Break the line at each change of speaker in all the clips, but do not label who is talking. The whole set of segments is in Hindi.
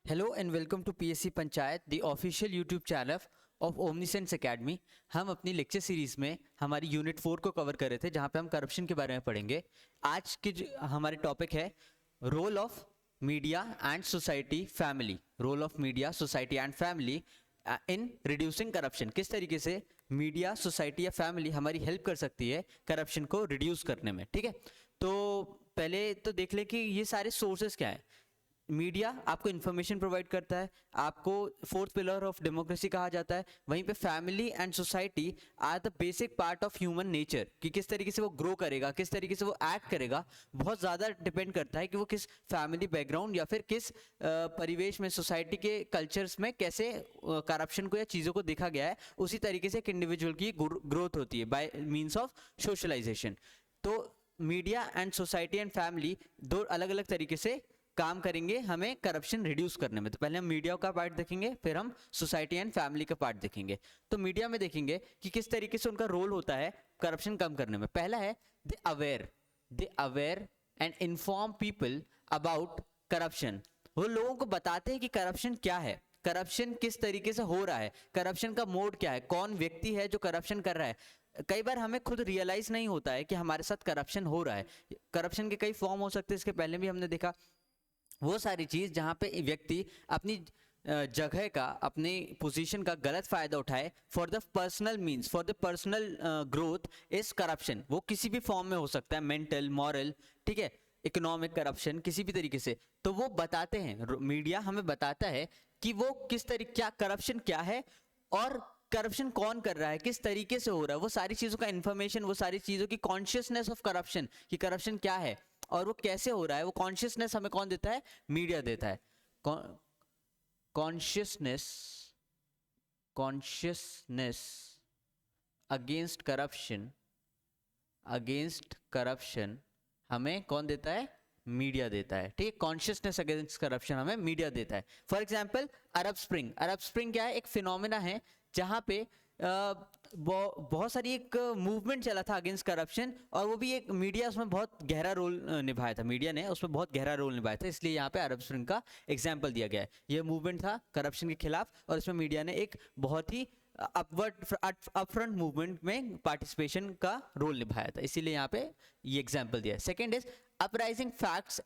Hello and welcome to PSC Panchayat the official YouTube channel of Omnisense Academy. हम अपनी लेक्चर सीरीज में हमारी यूनिट 4 को कवर कर रहे थे, जहाँ पे हम करप्शन के बारे में पढ़ेंगे। आज के हमारे टॉपिक है role of media and society family. Role of media, society and family in reducing corruption. किस तरीके से मीडिया, सोसाइटी या फैमिली हमारी हेल्प कर सकती है करप्शन को रिड्यूस करने में। ठीक है, तो पहले तो देख ले कि ये सारे सोर्सेस क्या है। मीडिया आपको इन्फॉर्मेशन प्रोवाइड करता है, आपको फोर्थ पिलर ऑफ डेमोक्रेसी कहा जाता है। वहीं पे family and society are the basic part of human nature, कि किस तरीके से वो ग्रो करेगा, किस तरीके से वो एक्ट करेगा, बहुत ज़्यादा डिपेंड करता है कि वो किस फैमिली बैकग्राउंड या फिर किस परिवेश में, सोसाइटी के कल्चर्स में कैसे करप्शन को या चीज़ों को देखा गया है। उसी तरीके से एक इंडिविजुअल की ग्रोथ होती है बाय मीन्स ऑफ सोशलाइजेशन। तो media and society and family दो अलग अलग तरीके से काम करेंगे हमें करप्शन रिड्यूस करने में। तो पहले हम मीडिया का पार्ट देखेंगे, फिर हम सोसाइटी एंड फैमिली का पार्ट देखेंगे। तो मीडिया में देखेंगे कि किस तरीके से उनका रोल होता है करप्शन कम करने में। पहला है they aware and inform people about corruption. वो लोगों को बताते हैं कि करप्शन क्या है, करप्शन किस तरीके से हो रहा है, करप्शन का मोड क्या है, कौन व्यक्ति है जो करप्शन कर रहा है। कई बार हमें खुद रियलाइज नहीं होता है कि हमारे साथ करप्शन हो रहा है। करप्शन के कई फॉर्म हो सकते हैं, इसके पहले भी हमने देखा। वो सारी चीज़ जहाँ पे व्यक्ति अपनी जगह का, अपनी पोजीशन का गलत फायदा उठाए for the personal means, for the personal growth is corruption. वो किसी भी फॉर्म में हो सकता है, मेंटल, मॉरल, ठीक है, इकोनॉमिक करप्शन, किसी भी तरीके से। तो वो बताते हैं, मीडिया हमें बताता है कि वो किस तरीके, क्या करप्शन क्या है और करप्शन कौन कर रहा है, किस तरीके से हो रहा है। वो सारी चीज़ों का इन्फॉर्मेशन, वो सारी चीज़ों की कॉन्शियसनेस ऑफ करप्शन, कि करप्शन क्या है और वो कैसे हो रहा है, वो कॉन्शियसनेस हमें कौन देता है? मीडिया देता है। कॉन्शियसनेस कॉन्शियसनेस अगेंस्ट करप्शन हमें कौन देता है? मीडिया देता है। ठीक है, कॉन्शियसनेस अगेंस्ट करप्शन हमें मीडिया देता है। फॉर एग्जांपल अरब स्प्रिंग क्या है? एक फिनोमेना है जहाँ पे बहुत सारी एक मूवमेंट चला था अगेंस्ट करप्शन, और वो भी एक मीडिया उसमें बहुत गहरा रोल निभाया था। मीडिया ने उसमें बहुत गहरा रोल निभाया था, इसलिए यहाँ पे अरब स्प्रिंग का एग्जाम्पल दिया गया है। ये मूवमेंट था करप्शन के खिलाफ, और इसमें मीडिया ने एक बहुत ही अपफ्रंट मूवमेंट में पार्टिसिपेशन का रोल निभाया था, इसीलिए यहाँ पे ये एग्जाम्पल दिया है। Second is upraising facts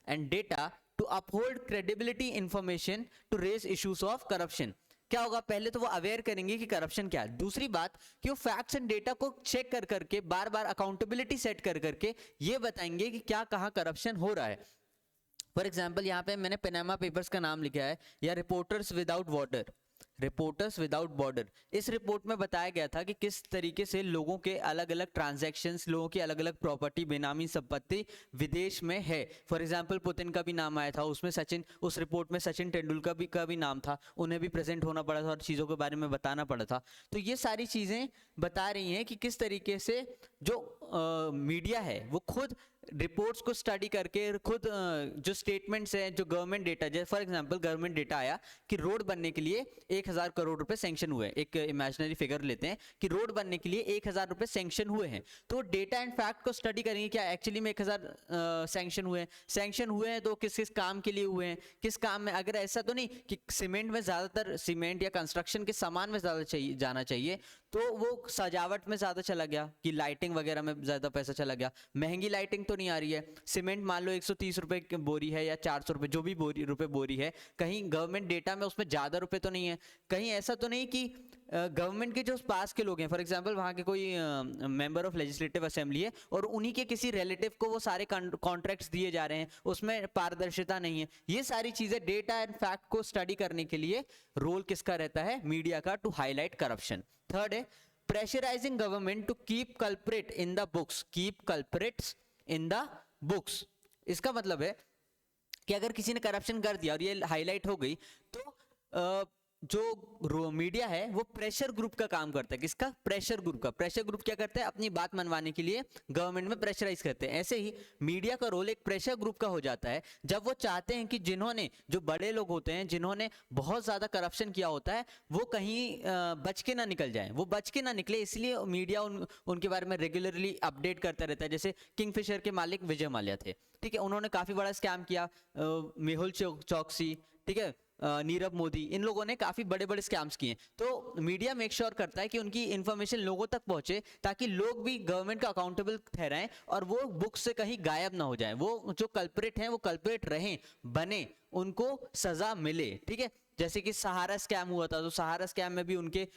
and data to uphold credibility information to raise issues of corruption. क्या होगा? पहले तो वो अवेयर करेंगे कि करप्शन क्या है। दूसरी बात कि वो फैक्ट्स एंड डेटा को चेक कर करके, बार बार अकाउंटेबिलिटी सेट कर करके ये बताएंगे कि क्या कहाँ करप्शन हो रहा है। फॉर एग्जाम्पल यहाँ पे मैंने पनामा पेपर्स का नाम लिखा है, या रिपोर्टर्स विदाउट बॉर्डर। इस रिपोर्ट में बताया गया था कि किस तरीके से लोगों के अलग अलग ट्रांजैक्शंस, लोगों की अलग अलग प्रॉपर्टी, बेनामी संपत्ति विदेश में है। फॉर एग्जांपल पुतिन का भी नाम आया था उसमें, उस रिपोर्ट में सचिन तेंदुलकर का भी नाम था, उन्हें भी प्रेजेंट होना पड़ा था और चीज़ों के बारे में बताना पड़ा था। तो ये सारी चीज़ें बता रही हैं कि किस तरीके से जो मीडिया है वो खुद रिपोर्ट्स को स्टडी करके, खुद जो स्टेटमेंट्स हैं, जो गवर्नमेंट डेटा, जैसे फॉर एग्जांपल गवर्नमेंट डेटा आया कि रोड बनने के लिए 1000 करोड़ रुपए सैंक्शन हुए। एक इमेजिनरी फिगर लेते हैं कि रोड बनने के लिए 1000 रुपए सैंक्शन हुए हैं, तो डेटा एंड फैक्ट को स्टडी करेंगे, क्या एक्चुअली में 1000 सैंक्शन हुए हैं, तो किस किस काम के लिए हुए हैं, किस काम में। अगर ऐसा तो नहीं कि सीमेंट में ज़्यादातर, सीमेंट या कंस्ट्रक्शन के सामान में ज़्यादा जाना चाहिए, तो वो सजावट में ज़्यादा चला गया, कि लाइटिंग वगैरह में ज़्यादा पैसा चला गया। महंगी लाइटिंग तो नहीं आ रही है। सीमेंट मान लो 130 रुपए की बोरी है, या 400 रुपए, जो भी रुपए बोरी है, कहीं गवर्नमेंट डेटा में उसमें ज़्यादा रुपए तो नहीं है। कहीं ऐसा तो नहीं कि गवर्नमेंट के जो पास के लोग हैं, फॉर एग्जांपल वहाँ के कोई मेंबर ऑफ लेजिस्लेटिव असेंबली है, और उन्हीं के किसी रिलेटिव को वो सारे कॉन्ट्रैक्ट्स दिए जा रहे हैं, उसमें पारदर्शिता नहीं है। ये सारी चीज़ें डेटा एंड फैक्ट को स्टडी करने के लिए रोल किसका रहता है? मीडिया का, टू हाईलाइट करप्शन। थर्ड है pressurising government to keep culprits in the books. इसका मतलब है कि अगर किसी ने करप्शन कर दिया और ये हाईलाइट हो गई, तो जो मीडिया है वो प्रेशर ग्रुप का काम करता है। किसका? प्रेशर ग्रुप का। प्रेशर ग्रुप क्या करता है? अपनी बात मनवाने के लिए गवर्नमेंट में प्रेशराइज करते हैं। ऐसे ही मीडिया का रोल एक प्रेशर ग्रुप का हो जाता है, जब वो चाहते हैं कि जिन्होंने, जो बड़े लोग होते हैं जिन्होंने बहुत ज्यादा करप्शन किया होता है, वो कहीं बच के ना निकल जाए, वो बच के ना निकले, इसलिए मीडिया उनके बारे में रेगुलरली अपडेट करता रहता है। जैसे किंगफिशर के मालिक विजय माल्या थे, ठीक है, उन्होंने काफी बड़ा स्कैम किया, मेहुल चौकसी, ठीक है, नीरव मोदी, इन लोगों ने काफी बड़े बड़े स्कैम्स किए। तो मीडिया मेक श्योर करता है कि उनकी इंफॉर्मेशन लोगों तक पहुंचे, ताकि लोग भी गवर्नमेंट का अकाउंटेबल ठहराएं और वो बुक से कहीं गायब ना हो जाएं। वो जो कल्प्रिट हैं वो कल्प्रिट रहें, बने, उनको सजा मिले, ठीक है। जैसे कि सहारा स्कैम हुआ था, तो सहारा स्कैम में भी उनके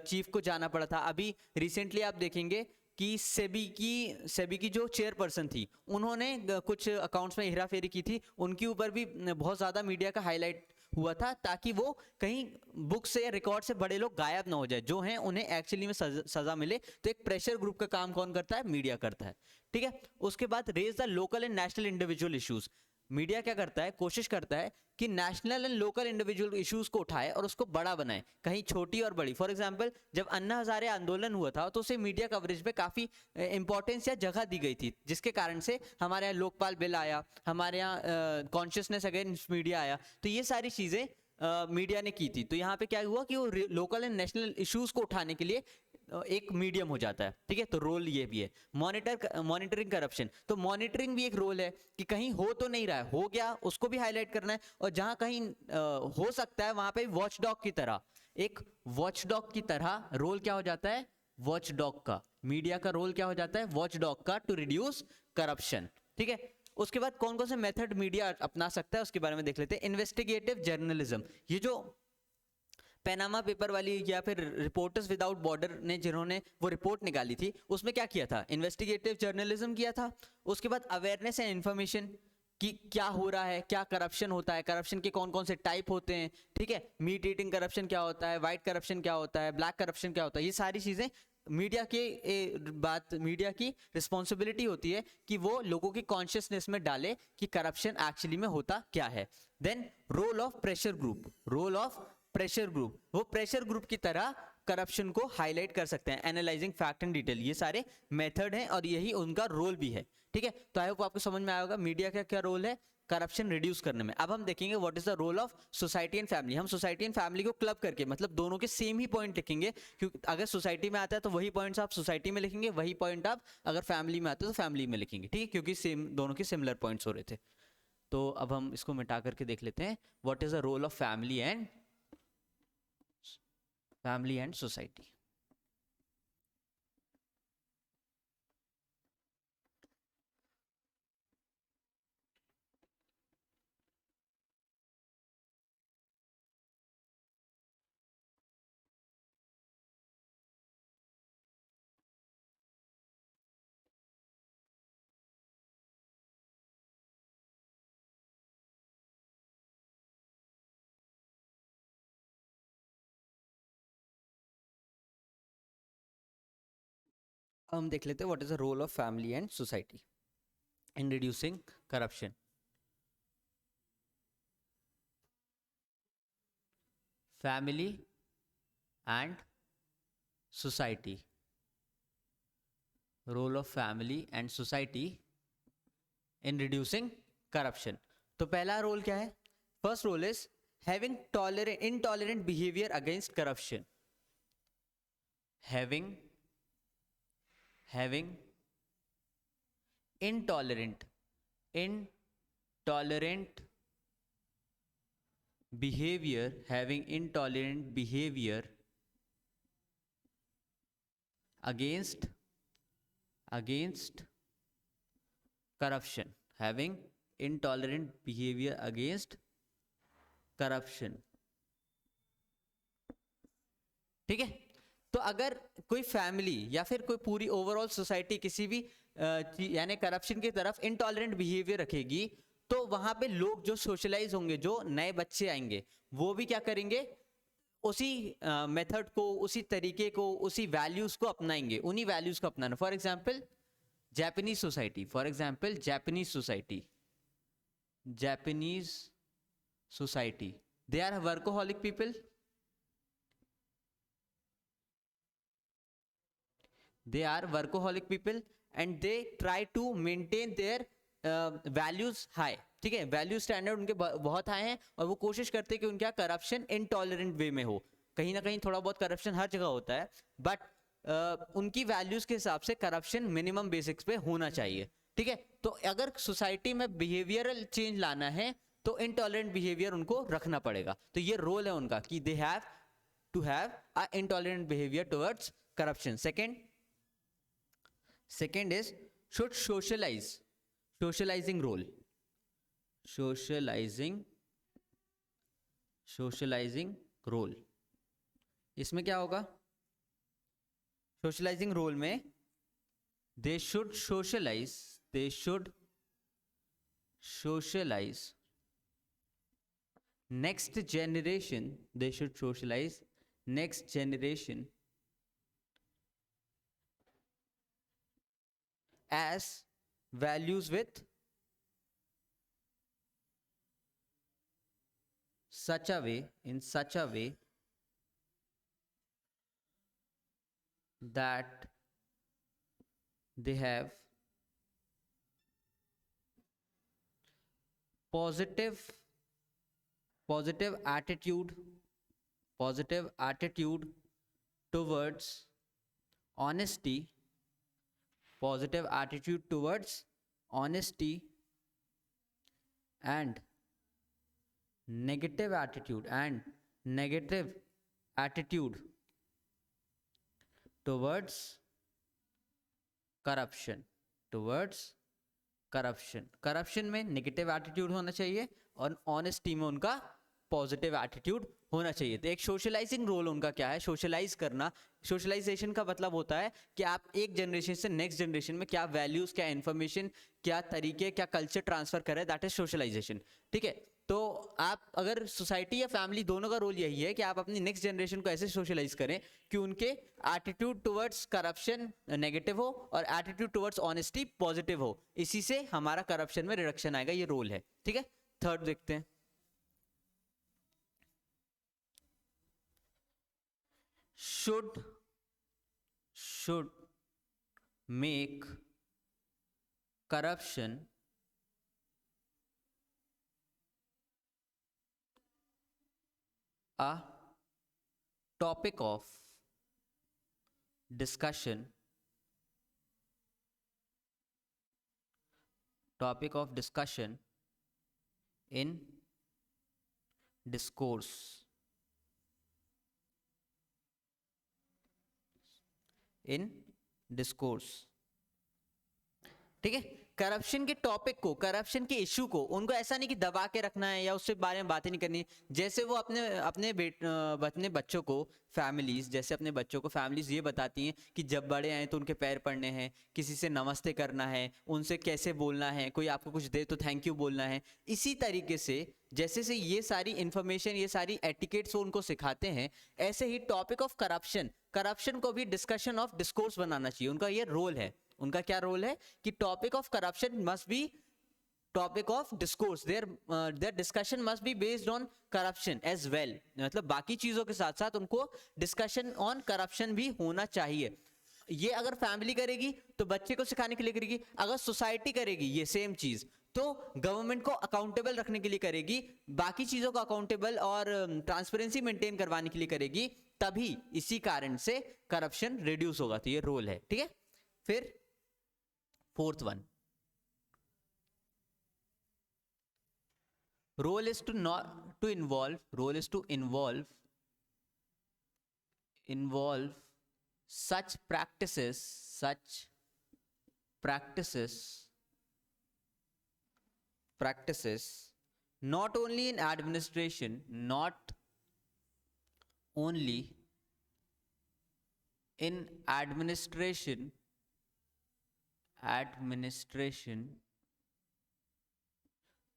चीफ को जाना पड़ा था। अभी रिसेंटली आप देखेंगे कि सेबी की जो चेयरपर्सन थी, उन्होंने कुछ अकाउंट्स में हेराफेरी की थी, उनके ऊपर भी बहुत ज़्यादा मीडिया का हाईलाइट हुआ था, ताकि वो कहीं बुक से या रिकॉर्ड से बड़े लोग गायब ना हो जाए, जो हैं उन्हें एक्चुअली में सजा मिले। तो एक प्रेशर ग्रुप का काम कौन करता है? मीडिया करता है, ठीक है। उसके बाद raise the local and national individual issues. Media क्या करता है? कोशिश करता है कि national and local individual issues को उठाए और उसको बड़ा बनाए, कहीं छोटी और बड़ी। फॉर एग्जांपल, जब अन्ना हजारे आंदोलन हुआ था, तो उसे मीडिया कवरेज में काफी इंपॉर्टेंस या जगह दी गई थी, जिसके कारण से हमारे यहाँ लोकपाल बिल आया, हमारे यहाँ कॉन्शियसनेस अगेंस्ट मीडिया आया। तो ये सारी चीजें मीडिया ने की थी। तो यहाँ पे क्या हुआ कि वो लोकल एंड नेशनल इश्यूज को उठाने के लिए एक मीडियम हो जाता है, ठीक है। तो रोल ये भी है। मॉनिटरिंग करप्शन, तो मॉनिटरिंग भी एक रोल है कि कहीं हो तो नहीं रहा है, हो गया उसको भी हाईलाइट करना है, और जहां कहीं हो सकता है वहां पे वॉचडॉग की तरह, एक वॉचडॉग की तरह रोल क्या हो जाता है? वॉचडॉग का। मीडिया का रोल क्या हो जाता है? वॉचडॉग का, टू रिड्यूस करप्शन, ठीक है। उसके बाद कौन कौन से मेथड मीडिया अपना सकता है, उसके बारे में देख लेते हैं। इन्वेस्टिगेटिव जर्नलिज्म, ये जो पैनामा पेपर वाली या फिर रिपोर्टर्स विदाउट बॉर्डर ने जिन्होंने वो रिपोर्ट निकाली थी, उसमें क्या किया था? इन्वेस्टिगेटिव जर्नलिज्म किया था। उसके बाद अवेयरनेस एंड इन्फॉर्मेशन कि क्या हो रहा है, क्या करप्शन होता है, करप्शन के कौन कौन से टाइप होते हैं, ठीक है। मीट ईटिंग करप्शन क्या होता है, व्हाइट करप्शन क्या होता है, ब्लैक करप्शन क्या होता है, ये सारी चीजें मीडिया की रिस्पॉन्सिबिलिटी होती है कि वो लोगों की कॉन्शियसनेस में डाले कि करप्शन एक्चुअली में होता क्या है। Then role of pressure group, role of pressure group, वो प्रेशर ग्रुप की तरह करप्शन को हाईलाइट कर सकते हैं, एनालाइजिंग फैक्ट एंड डिटेल। ये सारे मेथड हैं और यही उनका रोल भी है, ठीक है। तो आई होप आपको समझ में आया होगा मीडिया का क्या रोल है करप्शन रिड्यूस करने में। अब हम देखेंगे what is the role of society and family. हम सोसाइटी एंड फैमिली को क्लब करके, मतलब दोनों के सेम ही पॉइंट लिखेंगे, क्योंकि अगर सोसाइटी में आता है तो वही पॉइंट्स आप सोसाइटी में लिखेंगे, वही पॉइंट आप अगर फैमिली में आते हो तो फैमिली में लिखेंगे, ठीक है, क्योंकि सेम, दोनों के सिमिलर पॉइंट्स हो रहे थे। तो अब हम इसको मिटा करके देख लेते हैं what is the role of family and society. हम देख लेते हैं what is the role of family and society in reducing corruption. Family and society, role of family and society in reducing corruption. तो पहला रोल क्या है? First role is having intolerant behavior against corruption, having intolerant behavior, having intolerant behavior against corruption, having intolerant behavior against corruption, ठीक है। तो अगर कोई फैमिली या फिर कोई पूरी ओवरऑल सोसाइटी किसी भी यानी करप्शन की तरफ इनटॉलरेंट बिहेवियर रखेगी, तो वहां पे लोग जो सोशलाइज होंगे, जो नए बच्चे आएंगे, वो भी क्या करेंगे? उसी मेथड को, उसी तरीके को, उसी वैल्यूज को अपनाएंगे, उन्हीं वैल्यूज को अपनाना। For example Japanese society, they are workaholic people, they are workaholic people and they try to maintain their values high. ठीक है, वैल्यू स्टैंडर्ड उनके बहुत हाई हैं और वो कोशिश करते हैं कि उनका करप्शन इनटॉलरेंट वे में हो. कहीं ना कहीं थोड़ा बहुत करप्शन हर जगह होता है, बट उनकी वैल्यूज के हिसाब से करप्शन मिनिमम बेसिक्स पे होना चाहिए. ठीक है, तो अगर सोसाइटी में बिहेवियरल चेंज लाना है तो इनटॉलरेंट बिहेवियर उनको रखना पड़ेगा. तो ये रोल है उनका कि they have to have a intolerant behaviour towards corruption. Second is should socialising role. Socialising role, इसमें क्या होगा? सोशलाइजिंग रोल में they should socialise next generation. They should socialize next generation as values with in such a way that they have positive attitude towards honesty, and negative attitude towards corruption में नेगेटिव एटीट्यूड होना चाहिए और ऑनेस्टी में उनका पॉजिटिव एटीट्यूड होना चाहिए. तो एक सोशलाइजिंग रोल उनका क्या है? सोशलाइज करना. सोशलाइजेशन का मतलब होता है कि आप एक जनरेशन से नेक्स्ट जनरेशन में क्या वैल्यूज, क्या इंफॉर्मेशन, क्या तरीके, क्या कल्चर ट्रांसफर कर रहे हैं, दैट इज सोशलाइजेशन. ठीक है, तो आप अगर सोसाइटी या फैमिली दोनों का रोल यही है कि आप अपनी नेक्स्ट जनरेशन को ऐसे सोशलाइज करें कि उनके एटीट्यूड टुवर्ड्स करप्शन नेगेटिव हो और एटीट्यूड टुवर्ड्स ऑनेस्टी पॉजिटिव हो. इसी से हमारा करप्शन में रिडक्शन आएगा. ये रोल है. ठीक है, थर्ड देखते हैं. should make corruption a topic of discussion in discourse. ठीक है, करप्शन के टॉपिक को, करप्शन के इशू को उनको ऐसा नहीं कि दबा के रखना है या उससे बारे में बातें नहीं करनी. जैसे वो अपने बच्चों को फैमिलीज ये बताती हैं कि जब बड़े आए तो उनके पैर पड़ने हैं, किसी से नमस्ते करना है, उनसे कैसे बोलना है, कोई आपको कुछ दे तो थैंक यू बोलना है. इसी तरीके से जैसे से ये सारी इंफॉर्मेशन, ये सारी एटिकेट्स वो उनको सिखाते हैं, ऐसे ही टॉपिक ऑफ करप्शन को भी डिस्कशन ऑफ डिस्कोर्स बनाना चाहिए. उनका ये रोल है. उनका क्या रोल है कि topic of corruption must be topic of discourse. There discussion must be based on corruption as well. मतलब बाकी चीजों के साथ साथ उनको डिस्कशन ऑन करप्शन भी होना चाहिए. ये अगर फैमिली करेगी तो बच्चे को सिखाने के लिए करेगी. अगर सोसाइटी करेगी ये सेम चीज तो गवर्नमेंट को अकाउंटेबल रखने के लिए करेगी, बाकी चीजों को अकाउंटेबल और ट्रांसपेरेंसी मेंटेन करवाने के लिए करेगी. तभी इसी कारण से करप्शन रिड्यूस होगा. तो ये रोल है. ठीक है, फिर fourth one, role is to involve such practices not only in administration,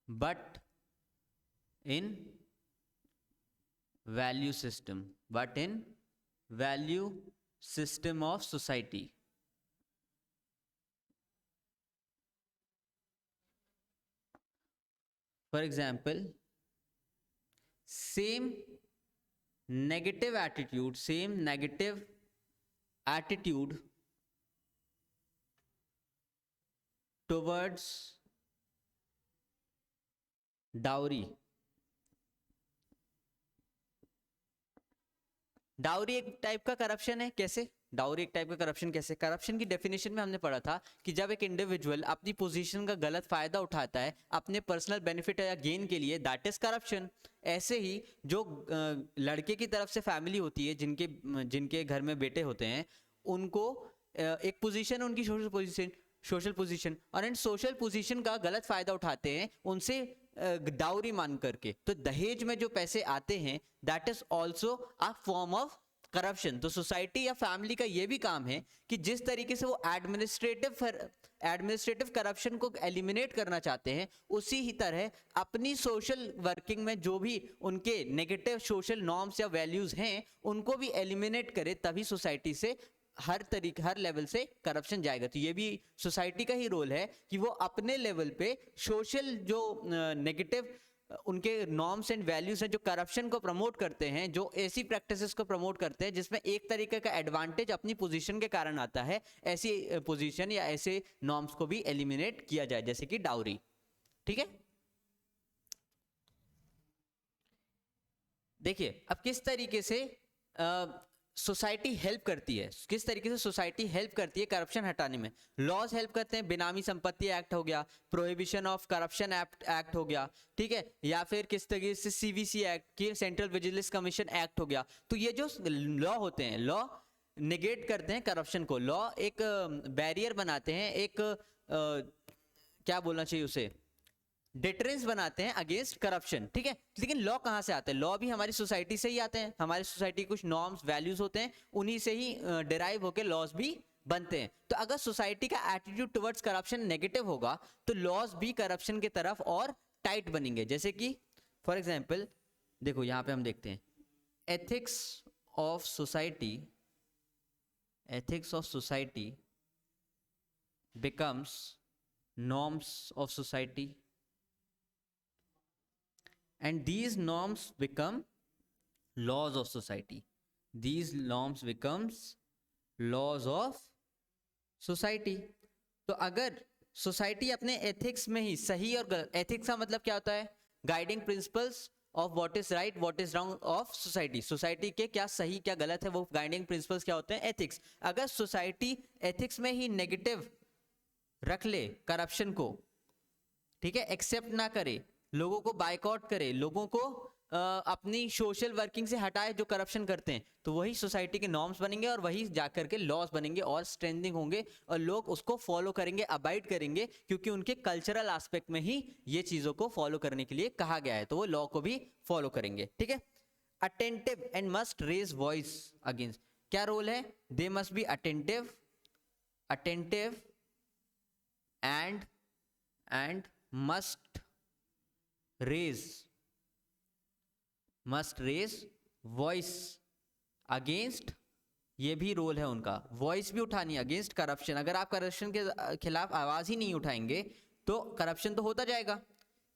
but in value system of society. For example, same negative attitude towards dowry. Dowry एक टाइप का करप्शन है। कैसे डाउरी एक टाइप का करप्शन? कैसे? करप्शन की डेफिनेशन में हमने पढ़ा था कि जब एक इंडिविजुअल अपनी पोजीशन का गलत फायदा उठाता है अपने पर्सनल बेनिफिट या गेन के लिए, दैट इज करप्शन। ऐसे ही जो लड़के की तरफ से फैमिली होती है, जिनके घर में बेटे होते हैं, उनको एक पोजीशन, उनकी सोशल पोजीशन और इन सोशल पोजीशन का गलत फायदा उठाते हैं उनसे डाउरी मान करके। तो दहेज में जो पैसे आते हैं that is also a form of corruption. तो सोसाइटी या फैमिली का ये भी काम है कि जिस तरीके से वो एडमिनिस्ट्रेटिव करप्शन को एलिमिनेट करना चाहते हैं, उसी ही तरह अपनी सोशल वर्किंग में जो भी उनके नेगेटिव सोशल नॉर्म्स या वैल्यूज हैं उनको भी एलिमिनेट करे, तभी सोसाइटी से हर लेवल से करप्शन जाएगा। तो ये भी सोसाइटी का ही रोल है कि वो अपने लेवल पे सोशल जो नेगेटिव उनके नॉर्म्स एंड वैल्यूज हैं, जो करप्शन को प्रमोट करते हैं, जो ऐसी प्रैक्टिसेस को प्रमोट करते हैं जिसमें एक तरीके का एडवांटेज अपनी पोजीशन के कारण आता है, ऐसी पोजीशन या ऐसे नॉर्म्स को भी एलिमिनेट किया जाए, जैसे कि डाउरी। ठीक है, देखिए अब किस तरीके से सोसाइटी हेल्प करती है, किस तरीके से सोसाइटी हेल्प करती है करप्शन हटाने में। लॉज हेल्प करते हैं, बेनामी संपत्ति एक्ट हो गया, प्रोहिबिशन ऑफ करप्शन एक्ट हो गया, ठीक है, या फिर किस तरीके से सीवीसी एक्ट की सेंट्रल विजिलेंस कमीशन एक्ट हो गया। तो ये जो लॉ होते हैं, लॉ निगेट करते हैं करप्शन को, लॉ एक बैरियर बनाते हैं, एक क्या बोलना चाहिए उसे, डिटरेंस बनाते हैं अगेंस्ट करप्शन। ठीक है, लेकिन लॉ कहां से आते हैं? लॉ भी हमारी सोसाइटी से ही आते हैं, हमारी सोसाइटी के कुछ नॉर्म्स वैल्यूज होते हैं, उन्हीं से ही डिराइव होकर लॉज भी बनते हैं। तो अगर सोसाइटी का एटीट्यूड टुवर्ड्स करप्शन नेगेटिव होगा तो लॉज भी करप्शन की तरफ और टाइट बनेंगे। जैसे कि फॉर एग्जाम्पल देखो यहां पे हम देखते हैं ethics of society, ethics of society becomes norms of society and these norms become laws of society. These norms becomes laws of society. तो अगर सोसाइटी अपने एथिक्स में ही सही और गलत, एथिक्स का मतलब क्या होता है? Guiding principles of what is right what is wrong of society. Society के क्या सही क्या गलत है, वो गाइडिंग प्रिंसिपल्स क्या होते हैं? एथिक्स। अगर सोसाइटी एथिक्स में ही नेगेटिव रख ले करप्शन को, ठीक है, एक्सेप्ट ना करे, लोगों को बायकॉट करे, लोगों को अपनी सोशल वर्किंग से हटाए जो करप्शन करते हैं, तो वही सोसाइटी के नॉर्म्स बनेंगे और वही जाकर के लॉज बनेंगे और स्ट्रेंथनिंग होंगे और लोग उसको फॉलो करेंगे, अबाइड करेंगे, क्योंकि उनके कल्चरल एस्पेक्ट में ही ये चीजों को फॉलो करने के लिए कहा गया है, तो वो लॉ को भी फॉलो करेंगे। ठीक है, attentive and must raise voice against. क्या रोल है? They must be attentive, attentive and must raise voice against, ये भी रोल है उनका, वॉइस भी उठानी है अगेंस्ट करप्शन। अगर आप करप्शन के खिलाफ आवाज ही नहीं उठाएंगे तो करप्शन तो होता जाएगा।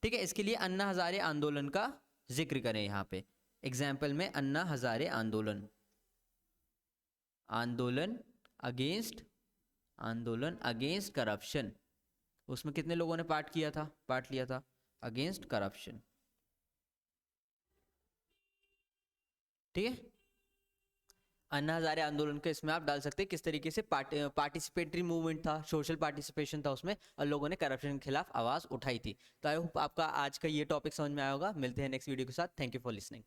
ठीक है, इसके लिए अन्ना हजारे आंदोलन का जिक्र करें यहाँ पे। एग्जाम्पल में अन्ना हजारे आंदोलन, आंदोलन अगेंस्ट करप्शन, उसमें कितने लोगों ने पार्ट लिया था? Against corruption. ठीक है, अन्ना हजारे आंदोलन के इसमें आप डाल सकते हैं किस तरीके से पार्टिसिपेटरी मूवमेंट था, सोशल पार्टिसिपेशन था उसमें, और लोगों ने करप्शन के खिलाफ आवाज उठाई थी। तो आई होप आपका आज का ये टॉपिक समझ में आया होगा। मिलते हैं नेक्स्ट वीडियो के साथ। Thank you for listening.